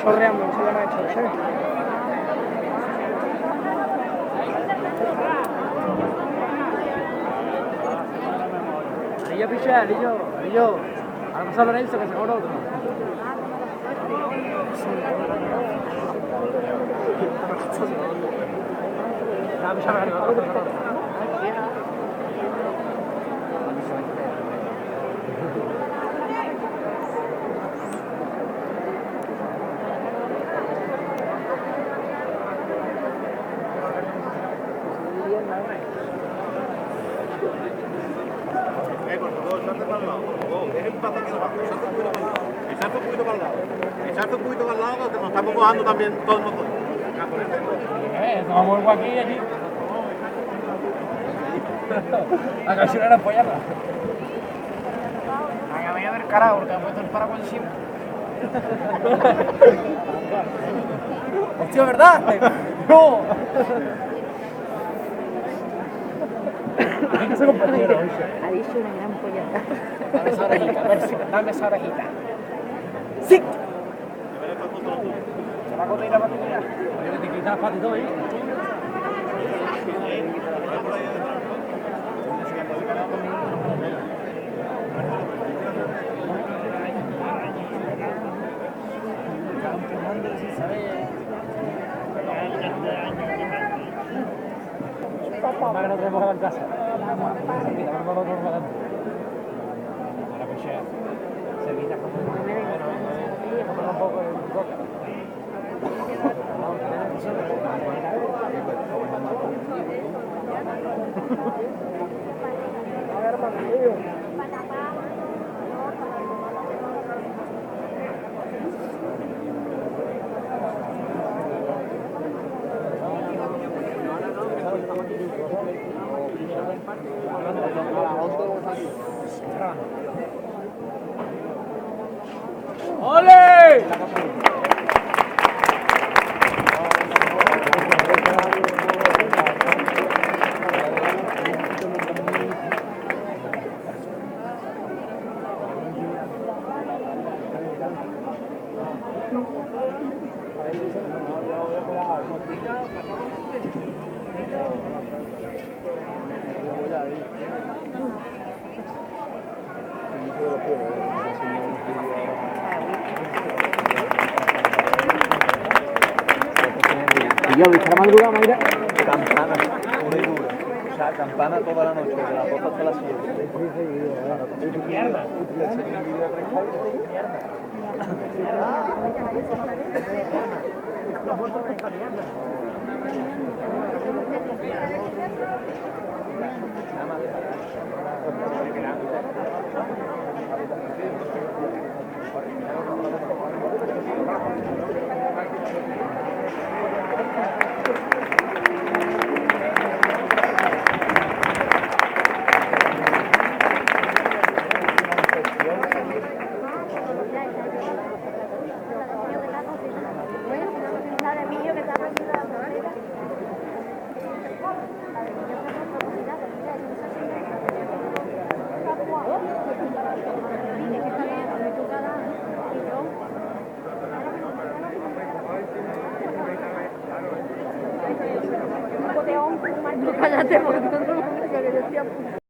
chorreando, se llama esto, ¿sabes? Arillo, piché, Arillo. Ahora pasa Lorenzo, que se cobra otro. Echarte un poquito para el lado, que nos estamos mojando también todo el mundo. Tomamos el aquí y allí. La canción era apoyarla. Voy a ver carajo, porque ha puesto el paraguas encima. Hostia, ¿verdad? ¡No! Ese compañero, ha dicho una gran pollata. dame esa orejita, Percy, dame esa orejita. ¡Sí! ¿Se va a correr la batería? Oye, que te quitas las patas y todo, ¿eh? Más que no tenemos que en casa. Ahora pues ya se quita como un poco el coca. A ver, hermano. ¡Ole! Y yo, ¿viste la madrugada, Mayra? Campana, pura y dura. O sea, campana toda la noche, de las 12 hasta las 7. Mierda. Cállate, porque no